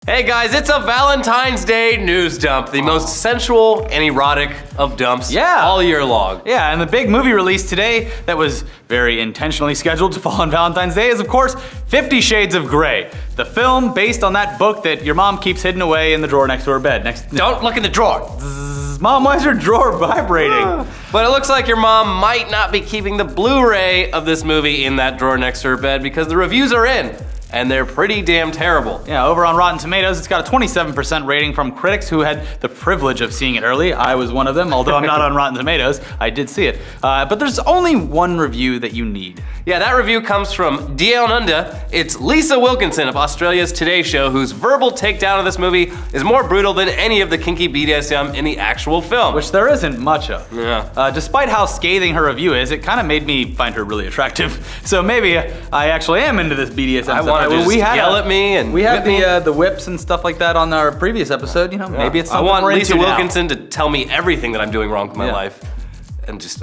Hey guys, it's a Valentine's Day news dump, the most sensual and erotic of dumps all year long. Yeah, and the big movie release today that was very intentionally scheduled to fall on Valentine's Day is, of course, 50 Shades of Grey. The film based on that book that your mom keeps hidden away in the drawer next to her bed. Don't look in the drawer. Mom, why is your drawer vibrating? But it looks like your mom might not be keeping the Blu-ray of this movie in that drawer next to her bed because the reviews are in. And they're pretty damn terrible. Yeah, over on Rotten Tomatoes, it's got a 27% rating from critics who had the privilege of seeing it early. I was one of them, although I'm not on Rotten Tomatoes. I did see it. But there's only one review that you need. Yeah, that review comes from Deonunda. It's Lisa Wilkinson of Australia's Today Show, whose verbal takedown of this movie is more brutal than any of the kinky BDSM in the actual film. Which there isn't much of. Yeah. Despite how scathing her review is, it kind of made me find her really attractive. So maybe I actually am into this BDSM stuff. We had yell at me and we had the whips and stuff like that on our previous episode. You know, maybe it's something I want we're Lisa into Wilkinson to tell me everything that I'm doing wrong with my life, and just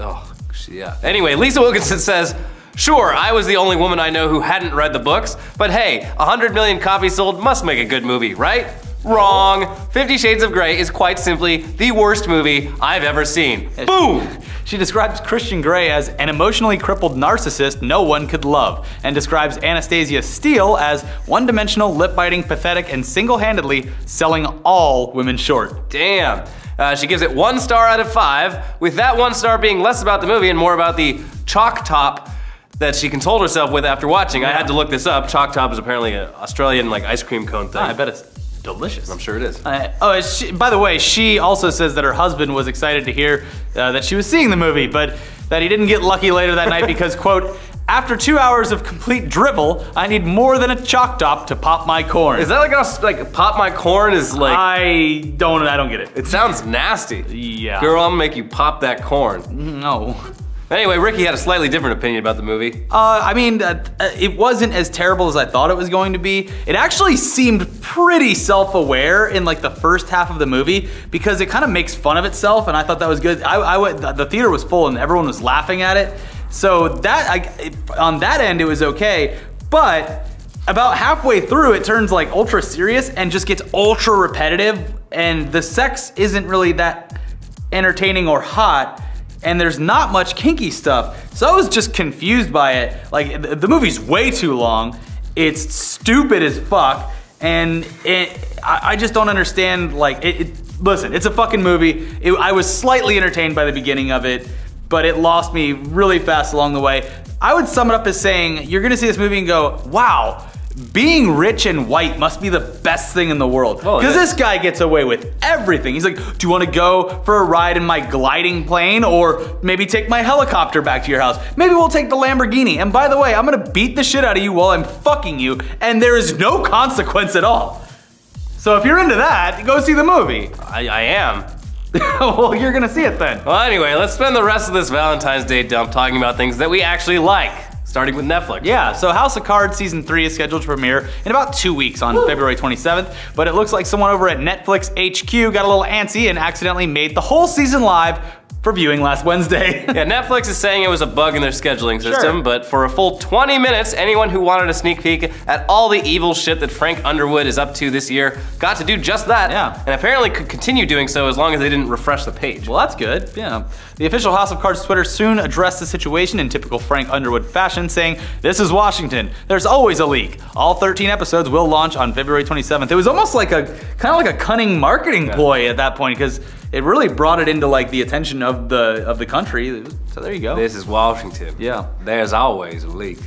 Anyway, Lisa Wilkinson says, "Sure, I was the only woman I know who hadn't read the books, but hey, 100 million copies sold must make a good movie, right?" Wrong. 50 Shades of Grey is quite simply the worst movie I've ever seen. Boom! She describes Christian Grey as an emotionally crippled narcissist no one could love, and describes Anastasia Steele as one-dimensional, lip-biting, pathetic, and single-handedly selling all women short. Damn. She gives it 1 star out of 5, with that 1 star being less about the movie and more about the chalk top that she consoled herself with after watching. I had to look this up. Chalk top is apparently an Australian ice cream cone thing. I bet it's delicious. I'm sure it is. By the way, she also says that her husband was excited to hear that she was seeing the movie, but that he didn't get lucky later that night because, quote, "After 2 hours of complete drivel, I need more than a chalk top to pop my corn." Is that like pop my corn is like? I don't get it. It sounds nasty. Yeah. Girl, I'm gonna make you pop that corn. No. Anyway, Ricky had a slightly different opinion about the movie. It wasn't as terrible as I thought it was going to be. It actually seemed pretty self-aware in like the first half of the movie because it kind of makes fun of itself, and I thought that was good. The theater was full and everyone was laughing at it. So on that end, it was okay, but about halfway through, it turns like ultra serious and just gets ultra repetitive, and the sex isn't really that entertaining or hot. And there's not much kinky stuff. So I was just confused by it. Like, the movie's way too long. It's stupid as fuck. And I just don't understand, like, listen, it's a fucking movie. I was slightly entertained by the beginning of it, but it lost me really fast along the way. I would sum it up as saying, you're gonna see this movie and go, wow, being rich and white must be the best thing in the world. Because this guy gets away with everything. He's like, do you want to go for a ride in my gliding plane, or maybe take my helicopter back to your house? Maybe we'll take the Lamborghini. And by the way, I'm gonna beat the shit out of you while I'm fucking you, and there is no consequence at all. So if you're into that, go see the movie. I am. Well, you're gonna see it then. Well, anyway, let's spend the rest of this Valentine's Day dump talking about things that we actually like. Starting with Netflix. Yeah, so House of Cards Season 3 is scheduled to premiere in about 2 weeks on February 27th, but it looks like someone over at Netflix HQ got a little antsy and accidentally made the whole season live for viewing last Wednesday. Yeah, Netflix is saying it was a bug in their scheduling system, but for a full 20 minutes, anyone who wanted a sneak peek at all the evil shit that Frank Underwood is up to this year got to do just that. Yeah. And apparently could continue doing so as long as they didn't refresh the page. Well, that's good, yeah. The official House of Cards Twitter soon addressed the situation in typical Frank Underwood fashion, saying, "This is Washington. There's always a leak. All 13 episodes will launch on February 27th. It was almost like kind of like a cunning marketing ploy at that point, because it really brought it into like the attention of the country. So there you go. This is Washington. Yeah. There's always a leak.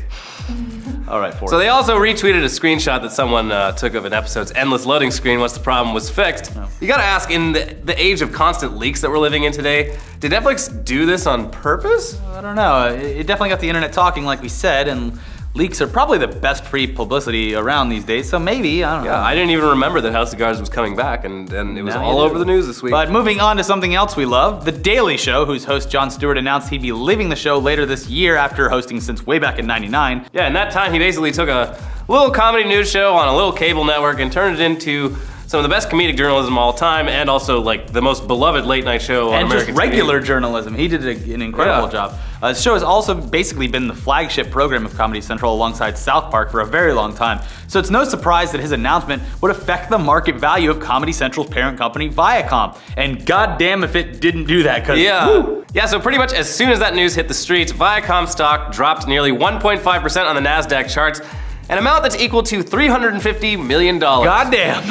All right, So they also retweeted a screenshot that someone took of an episode's endless loading screen once the problem was fixed. Oh. You gotta ask, in the age of constant leaks that we're living in today, did Netflix do this on purpose? I don't know. It definitely got the internet talking, like we said, and leaks are probably the best free publicity around these days, so maybe, I don't know. Yeah, I didn't even remember that House of Cards was coming back, and it was all over the news this week. But moving on to something else we love, The Daily Show, whose host Jon Stewart announced he'd be leaving the show later this year after hosting since way back in '99. Yeah, in that time he basically took a little comedy news show on a little cable network and turned it into some of the best comedic journalism of all time, and also like the most beloved late night show on American TV. And just regular journalism. He did an incredible job. The show has also basically been the flagship program of Comedy Central alongside South Park for a very long time, so it's no surprise that his announcement would affect the market value of Comedy Central's parent company, Viacom. And goddamn if it didn't do that, cause woo. Yeah, so pretty much as soon as that news hit the streets, Viacom stock dropped nearly 1.5% on the NASDAQ charts, an amount that's equal to $350 million. Goddamn.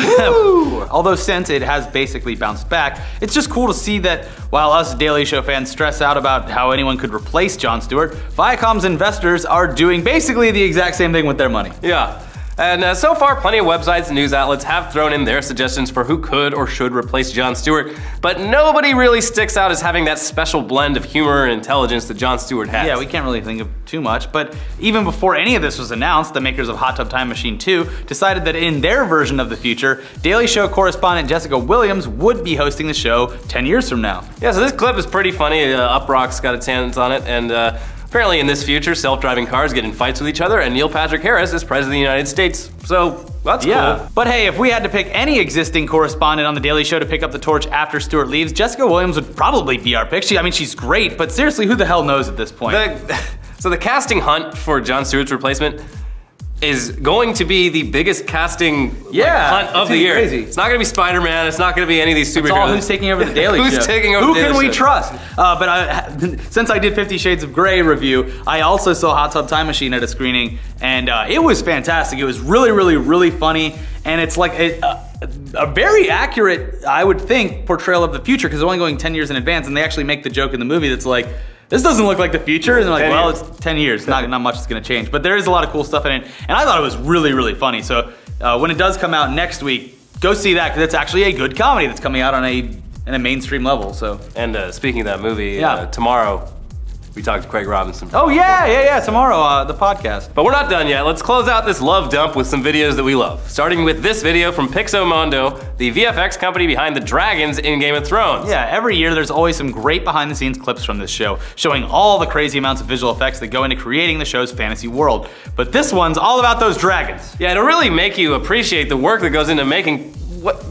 Although since it has basically bounced back, it's just cool to see that while us Daily Show fans stress out about how anyone could replace Jon Stewart, Viacom's investors are doing basically the exact same thing with their money. Yeah. And so far, plenty of websites and news outlets have thrown in their suggestions for who could or should replace Jon Stewart, but nobody really sticks out as having that special blend of humor and intelligence that Jon Stewart has. Yeah, we can't really think of too much, but even before any of this was announced, the makers of Hot Tub Time Machine 2 decided that in their version of the future, Daily Show correspondent Jessica Williams would be hosting the show 10 years from now. Yeah, so this clip is pretty funny. Uprock's got its hands on it, and apparently in this future, self-driving cars get in fights with each other, and Neil Patrick Harris is president of the United States. So, that's cool. But hey, if we had to pick any existing correspondent on The Daily Show to pick up the torch after Stewart leaves, Jessica Williams would probably be our pick. I mean, she's great, but seriously, who the hell knows at this point? So the casting hunt for Jon Stewart's replacement is going to be the biggest casting hunt of the year. Crazy. It's not going to be Spider-Man. It's not going to be any of these superheroes. It's all who's taking over the Daily Show. Who's taking over the Daily Show? Who can we trust? But since I did 50 Shades of Grey review, I also saw Hot Tub Time Machine at a screening, and it was fantastic. It was really, really, really funny, and it's like a very accurate, I would think, portrayal of the future, because it's only going 10 years in advance, and they actually make the joke in the movie that's like, this doesn't look like the future, and they're like, well, it's 10 years, not much is gonna change. But there is a lot of cool stuff in it, and I thought it was really, really funny. So when it does come out next week, go see that, because it's actually a good comedy that's coming out on a mainstream level, so. And speaking of that movie, tomorrow, we talked to Craig Robinson. Oh yeah, tomorrow, the podcast. But we're not done yet. Let's close out this love dump with some videos that we love. Starting with this video from Pixomondo, the VFX company behind the dragons in Game of Thrones. Yeah, every year there's always some great behind the scenes clips from this show, showing all the crazy amounts of visual effects that go into creating the show's fantasy world. But this one's all about those dragons. Yeah, it'll really make you appreciate the work that goes into making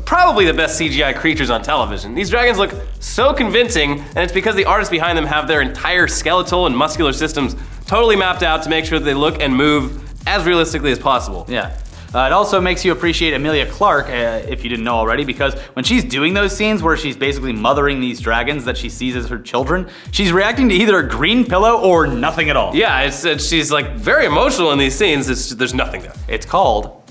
probably the best CGI creatures on television. These dragons look so convincing, and it's because the artists behind them have their entire skeletal and muscular systems totally mapped out to make sure that they look and move as realistically as possible. Yeah. It also makes you appreciate Emilia Clarke, if you didn't know already, because when she's doing those scenes where she's basically mothering these dragons that she sees as her children, she's reacting to either a green pillow or nothing at all. Yeah, she's like very emotional in these scenes. There's nothing there. It's called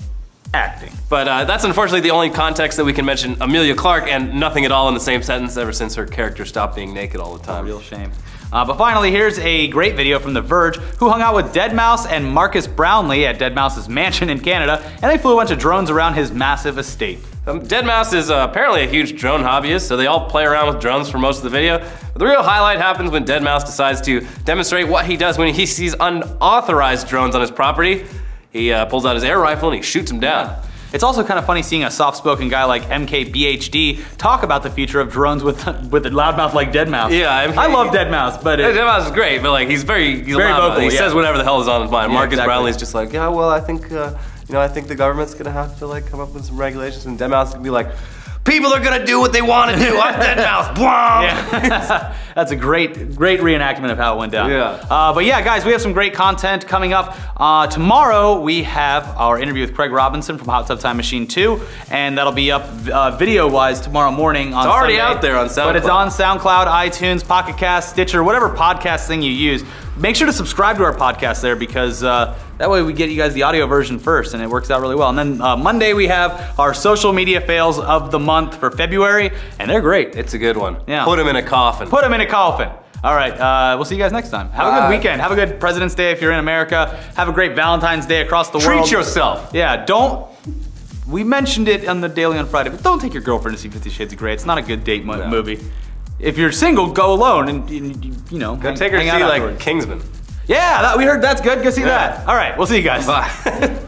acting. But that's unfortunately the only context that we can mention Emilia Clarke and nothing at all in the same sentence ever since her character stopped being naked all the time. A real shame. But finally, here's a great video from The Verge, who hung out with Deadmau5 and Marcus Brownlee at Deadmau5's mansion in Canada, and they flew a bunch of drones around his massive estate. Deadmau5 is apparently a huge drone hobbyist, so they all play around with drones for most of the video. But the real highlight happens when Deadmau5 decides to demonstrate what he does when he sees unauthorized drones on his property. He pulls out his air rifle and he shoots them down. It's also kind of funny seeing a soft-spoken guy like MKBHD talk about the future of drones with a loudmouth like Deadmau5. Yeah, I love Deadmau5, but Deadmau5 is great, but like he's very vocal. He says whatever the hell is on his mind. Yeah, Marcus Brownlee's just like, yeah, well, I think I think the government's gonna have to like come up with some regulations, and Deadmau5's gonna be like, people are gonna do what they want to do. I'm Deadmau5. Yeah. That's a great reenactment of how it went down. Yeah. But yeah, guys, we have some great content coming up. Tomorrow we have our interview with Craig Robinson from Hot Tub Time Machine 2, and that'll be up video-wise tomorrow morning on It's already Sunday. out there on SoundCloud. But it's on SoundCloud, iTunes, Pocket Cast, Stitcher, whatever podcast thing you use. Make sure to subscribe to our podcast there, because that way we get you guys the audio version first, and it works out really well. And then Monday we have our social media fails of the month for February, and they're great. It's a good one. Yeah. Put them in a coffin. Put them in a coffin. All right, we'll see you guys next time. Have a good weekend. Have a good President's Day if you're in America. Have a great Valentine's Day across the world. Treat yourself. Yeah, we mentioned it on the Daily on Friday, but don't take your girlfriend to see 50 Shades of Grey. It's not a good date movie. If you're single, go alone and you know, go take her to see like Kingsman. Yeah, we heard that's good. Go see that. All right, we'll see you guys. Bye.